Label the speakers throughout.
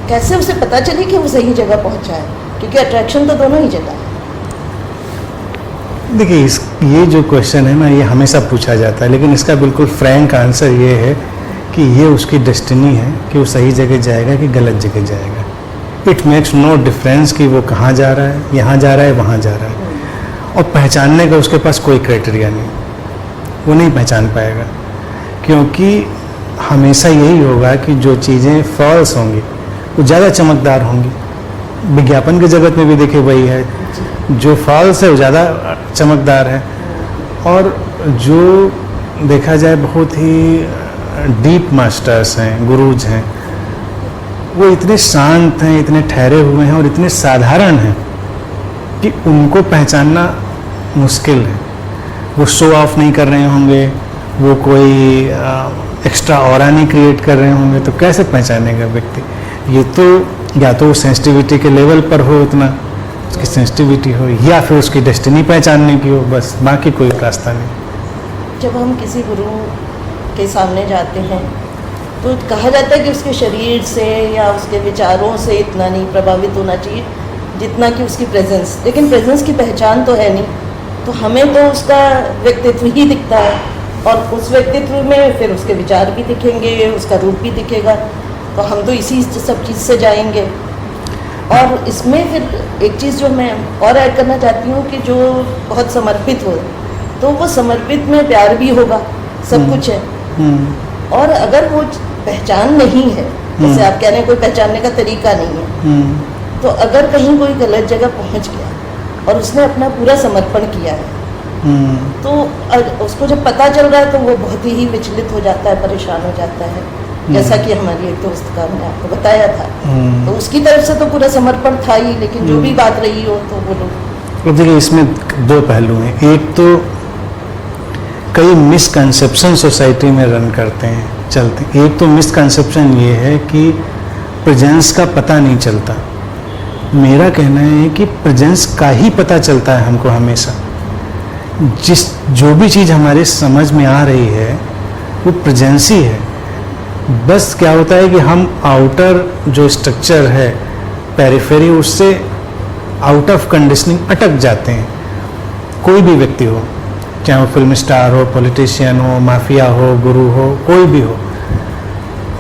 Speaker 1: कैसे उसे पता चले कि वो सही जगह पहुंचा है, क्योंकि अट्रैक्शन तो दोनों ही जगह है।
Speaker 2: देखिए ये जो क्वेश्चन है ना, ये हमेशा पूछा जाता है, लेकिन इसका बिल्कुल फ्रैंक आंसर ये है कि ये उसकी डेस्टिनी है कि वो सही जगह जाएगा कि गलत जगह जाएगा। इट मेक्स नो डिफरेंस कि वो कहाँ जा रहा है, यहाँ जा रहा है, वहाँ जा रहा है। और पहचानने का उसके पास कोई क्राइटेरिया नहीं, वो नहीं पहचान पाएगा, क्योंकि हमेशा यही होगा कि जो चीज़ें फॉल्स होंगी वो ज़्यादा चमकदार होंगी। विज्ञापन की जगत में भी देखिए वही है, जो फॉल्स है वो ज़्यादा चमकदार है, और जो देखा जाए बहुत ही डीप मास्टर्स हैं, गुरुज हैं, वो इतने शांत हैं, इतने ठहरे हुए हैं और इतने साधारण हैं कि उनको पहचानना मुश्किल है। वो शो ऑफ नहीं कर रहे होंगे, वो कोई एक्स्ट्रा ऑरा नहीं क्रिएट कर रहे होंगे, तो कैसे पहचानेगा व्यक्ति? ये तो या तो वो सेंसिटिविटी के लेवल पर हो, उतना उसकी सेंसिटिविटी हो, या फिर उसकी डेस्टिनी पहचानने की हो, बस, बाकी कोई रास्ता नहीं।
Speaker 1: जब हम किसी गुरु के सामने जाते हैं तो कहा जाता है कि उसके शरीर से या उसके विचारों से इतना नहीं प्रभावित होना चाहिए जितना कि उसकी प्रेजेंस, लेकिन प्रेजेंस की पहचान तो है नहीं, तो हमें तो उसका व्यक्तित्व ही दिखता है, और उस व्यक्तित्व में फिर उसके विचार भी दिखेंगे, उसका रूप भी दिखेगा, तो हम तो इसी सब चीज़ से जाएंगे। और इसमें फिर एक चीज़ जो मैं और ऐड करना चाहती हूँ कि जो बहुत समर्पित हो, तो वो समर्पित में प्यार भी होगा, सब कुछ है। और अगर वो पहचान नहीं है, जैसे आप कह रहे हैं कोई पहचानने का तरीका नहीं है, तो अगर कहीं कोई गलत जगह पहुंच गया और उसने अपना पूरा समर्पण किया है, तो उसको जब पता चल रहा है तो वो बहुत ही विचलित हो जाता है, परेशान हो जाता है, जैसा कि हमारी एक दोस्त का मैंने आपको बताया था। तो उसकी तरफ से तो पूरा समर्पण था ही, लेकिन जो भी बात रही हो तो बोलो।
Speaker 2: तो देखिए इसमें दो पहलू हैं। एक तो कई मिसकंसेप्शन सोसाइटी में रन करते हैं, चलते हैं। एक तो मिसकंसेप्शन ये है कि प्रेजेंस का पता नहीं चलता। मेरा कहना है कि प्रेजेंस का ही पता चलता है हमको हमेशा। जो भी चीज़ हमारे समझ में आ रही है वो प्रेजेंस ही है। बस क्या होता है कि हम आउटर जो स्ट्रक्चर है, पेरिफेरी, उससे आउट ऑफ कंडीशनिंग अटक जाते हैं। कोई भी व्यक्ति हो, चाहे वो फिल्म स्टार हो, पॉलिटिशियन हो, माफिया हो, गुरु हो, कोई भी हो,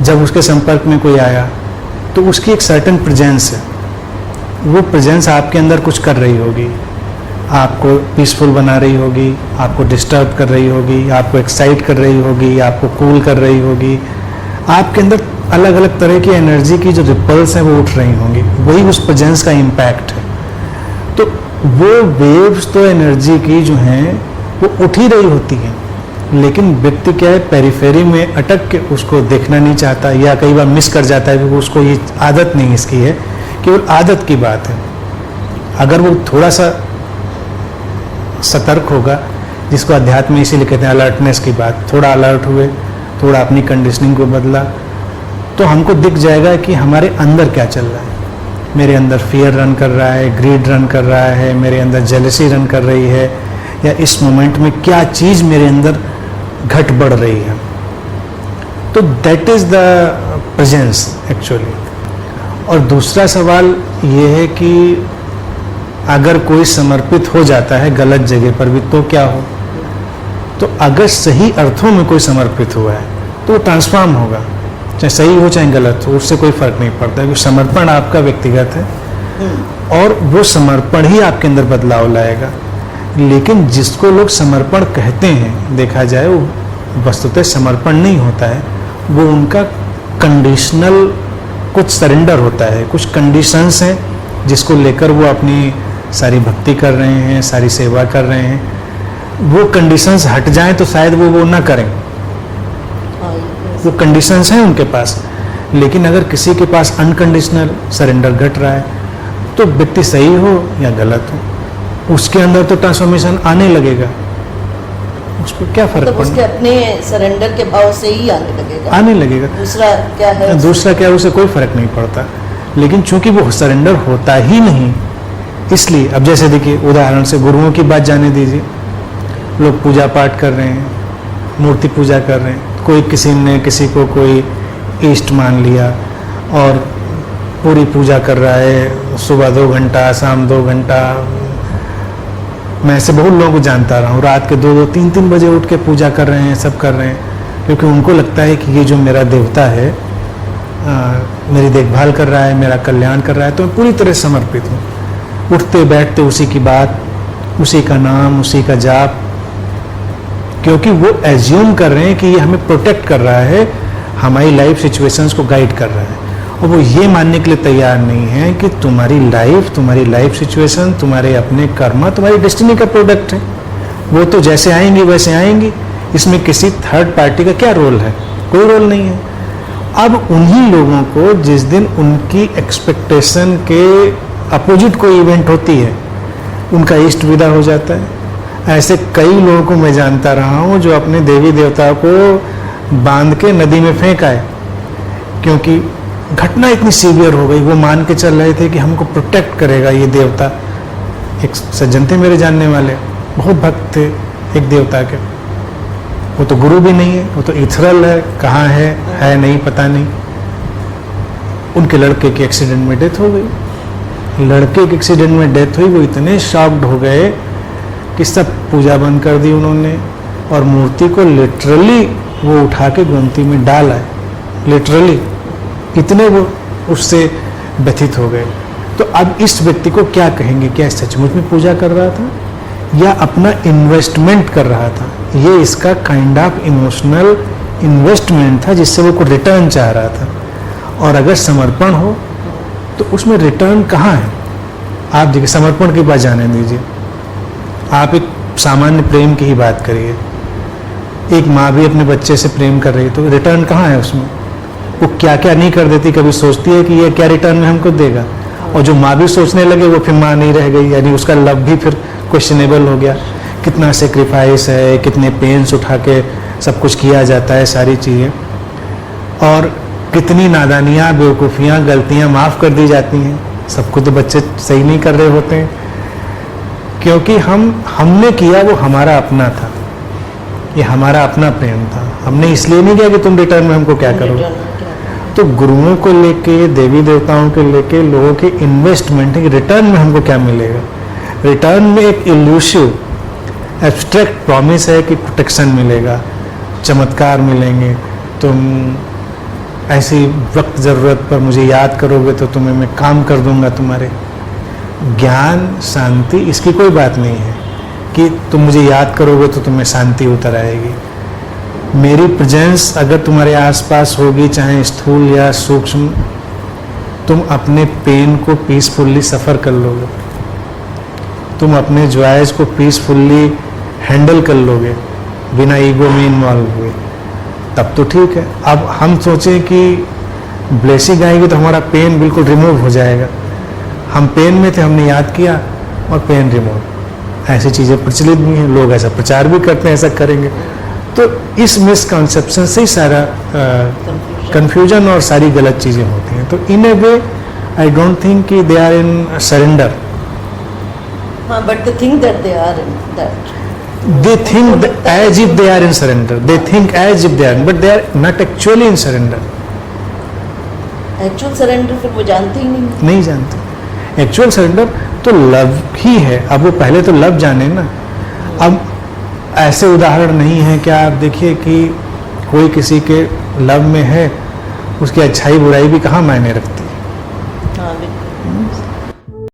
Speaker 2: जब उसके संपर्क में कोई आया तो उसकी एक सर्टेन प्रेजेंस है। वो प्रेजेंस आपके अंदर कुछ कर रही होगी, आपको पीसफुल बना रही होगी, आपको डिस्टर्ब कर रही होगी, आपको एक्साइट कर रही होगी, आपको कूल कर रही होगी। आपके अंदर अलग अलग तरह की एनर्जी की जो रिपल्स हैं वो उठ रही होंगी, वही उस प्रेजेंस का इम्पैक्ट है। तो वो वेव्स तो एनर्जी की जो हैं वो उठ ही रही होती हैं, लेकिन व्यक्ति क्या है, पेरिफेरी में अटक के उसको देखना नहीं चाहता, या कई बार मिस कर जाता है कि उसको ये आदत नहीं इसकी है, केवल आदत की बात है। अगर वो थोड़ा सा सतर्क होगा, जिसको अध्यात्म इसीलिए कहते हैं अलर्टनेस की बात, थोड़ा अलर्ट हुए, थोड़ा अपनी कंडीशनिंग को बदला, तो हमको दिख जाएगा कि हमारे अंदर क्या चल रहा है। मेरे अंदर फियर रन कर रहा है, ग्रीड रन कर रहा है, मेरे अंदर जेलसी रन कर रही है, या इस मोमेंट में क्या चीज़ मेरे अंदर घट बढ़ रही है। तो that is the presence actually. और दूसरा सवाल ये है कि अगर कोई समर्पित हो जाता है गलत जगह पर भी तो क्या हो? तो अगर सही अर्थों में कोई समर्पित हुआ है तो वो ट्रांसफॉर्म होगा, चाहे सही हो चाहे गलत हो, उससे कोई फर्क नहीं पड़ता, क्योंकि समर्पण आपका व्यक्तिगत है और वो समर्पण ही आपके अंदर बदलाव लाएगा। लेकिन जिसको लोग समर्पण कहते हैं, देखा जाए वो वस्तुतः समर्पण नहीं होता है, वो उनका कंडीशनल कुछ सरेंडर होता है, कुछ कंडीशंस हैं जिसको लेकर वो अपनी सारी भक्ति कर रहे हैं, सारी सेवा कर रहे हैं। वो कंडीशंस हट जाएं तो शायद वो ना करें, वो कंडीशंस हैं उनके पास। लेकिन अगर किसी के पास अनकंडीशनल सरेंडर घट रहा है तो व्यक्ति सही हो या गलत हो, उसके अंदर तो ट्रांसफॉर्मेशन आने लगेगा, उसको क्या फर्क
Speaker 1: मतलब उसके अपने सरेंडर के भाव से ही आने लगेगा। दूसरा क्या है?
Speaker 2: दूसरा क्या है, उसे कोई फर्क नहीं पड़ता। लेकिन चूंकि वो सरेंडर होता ही नहीं, इसलिए अब जैसे देखिए उदाहरण से गुरुओं की बात जाने दीजिए, लोग पूजा पाठ कर रहे हैं, मूर्ति पूजा कर रहे हैं, कोई किसी ने किसी को कोई इष्ट मान लिया और पूरी पूजा कर रहा है, सुबह 2 घंटा, शाम 2 घंटा। मैं ऐसे बहुत लोगों को जानता रहा हूँ, रात के 2-2, 3-3 बजे उठ के पूजा कर रहे हैं, सब कर रहे हैं, क्योंकि उनको लगता है कि ये जो मेरा देवता है मेरी देखभाल कर रहा है, मेरा कल्याण कर रहा है, तो मैं पूरी तरह समर्पित हूँ। उठते बैठते उसी की बात, उसी का नाम, उसी का जाप, क्योंकि वो एज्यूम कर रहे हैं कि ये हमें प्रोटेक्ट कर रहा है, हमारी लाइफ सिचुएशंस को गाइड कर रहा है। और वो ये मानने के लिए तैयार नहीं है कि तुम्हारी लाइफ सिचुएशन, तुम्हारे अपने कर्म, तुम्हारी डेस्टिनी का प्रोडक्ट है। वो तो जैसे आएंगी वैसे आएंगी, इसमें किसी थर्ड पार्टी का क्या रोल है? कोई रोल नहीं है। अब उन्हीं लोगों को जिस दिन उनकी एक्सपेक्टेशन के अपोजिट कोई इवेंट होती है, उनका इष्ट विदा हो जाता है। ऐसे कई लोगों को मैं जानता रहा हूँ जो अपने देवी देवता को बांध के नदी में फेंक आए, क्योंकि घटना इतनी सीवियर हो गई। वो मान के चल रहे थे कि हमको प्रोटेक्ट करेगा ये देवता। एक सज्जन थे मेरे जानने वाले, बहुत भक्त थे एक देवता के। वो तो गुरु भी नहीं है, वो तो इथरल है, कहाँ है नहीं, पता नहीं। उनके लड़के के एक्सीडेंट में डेथ हो गई। लड़के के एक्सीडेंट में डेथ हुई, वो इतने शॉक्ड हो गए कि सब पूजा बंद कर दी उन्होंने, और मूर्ति को लिटरली वो उठा के गोमती में डाला है, लिटरली। इतने वो उससे व्यथित हो गए। तो अब इस व्यक्ति को क्या कहेंगे? क्या सचमुच में पूजा कर रहा था या अपना इन्वेस्टमेंट कर रहा था? ये इसका काइंड ऑफ इमोशनल इन्वेस्टमेंट था जिससे वो को रिटर्न चाह रहा था। और अगर समर्पण हो तो उसमें रिटर्न कहाँ है? आप देखिए, समर्पण की बात जाने दीजिए, आप एक सामान्य प्रेम की ही बात करिए। एक माँ भी अपने बच्चे से प्रेम कर रही है, तो रिटर्न कहाँ है उसमें? वो क्या क्या नहीं कर देती, कभी सोचती है कि ये क्या रिटर्न में हमको देगा। और जो माँ भी सोचने लगे वो फिर माँ नहीं रह गई, यानी उसका लव भी फिर क्वेश्चनेबल हो गया। कितना सेक्रीफाइस है, कितने पेन्स उठा के सब कुछ किया जाता है, सारी चीज़ें, और कितनी नादानियाँ, बेवकूफ़ियाँ, गलतियाँ माफ़ कर दी जाती हैं। सबको तो बच्चे सही नहीं कर रहे होते हैं, क्योंकि हमने किया वो हमारा अपना था, ये हमारा अपना प्रेम था। हमने इसलिए नहीं किया कि तुम रिटर्न में हमको क्या करोगे। तो गुरुओं को लेके, देवी देवताओं को लेके लोगों के इन्वेस्टमेंट है कि रिटर्न में हमको क्या मिलेगा। रिटर्न में एक इल्यूसिव एब्स्ट्रैक्ट प्रॉमिस है कि प्रोटेक्शन मिलेगा, चमत्कार मिलेंगे, तुम ऐसी वक्त ज़रूरत पर मुझे याद करोगे तो तुम्हें मैं काम कर दूंगा तुम्हारे। ज्ञान, शांति, इसकी कोई बात नहीं है कि तुम मुझे याद करोगे तो तुम्हें शांति उतर आएगी। मेरी प्रेजेंस अगर तुम्हारे आसपास होगी, चाहे स्थूल या सूक्ष्म, तुम अपने पेन को पीसफुल्ली सफ़र कर लोगे, तुम अपने जॉयज को पीसफुल्ली हैंडल कर लोगे बिना ईगो में इन्वॉल्व हुए, तब तो ठीक है। अब हम सोचें कि ब्लेसिंग आएगी तो हमारा पेन बिल्कुल रिमूव हो जाएगा। हम पेन में थे, हमने याद किया और पेन रिमूव। ऐसी चीज़ें प्रचलित भी हैं, लोग ऐसा प्रचार भी करते हैं, ऐसा करेंगे। तो इस मिसकंसेप्शन से ही सारा कंफ्यूजन और सारी गलत चीज़ें होती हैं। तो इन ए वे आई डोंट थिंक कि दे आर इन सरेंडर।
Speaker 1: हाँ, but they think that they are in that.
Speaker 2: They think as if they are in surrender. They think as if they are, but they are not actually in surrender.
Speaker 1: Actual surrender फिर वो जानते ही नहीं
Speaker 2: जानते। Actual surrender तो love ही है। अब वो पहले तो लव जाने ना। अब ऐसे उदाहरण नहीं है क्या? आप देखिए कि कोई किसी के लव में है, उसकी अच्छाई बुराई भी कहाँ मायने रखती है।
Speaker 1: हाँ, बिल्कुल।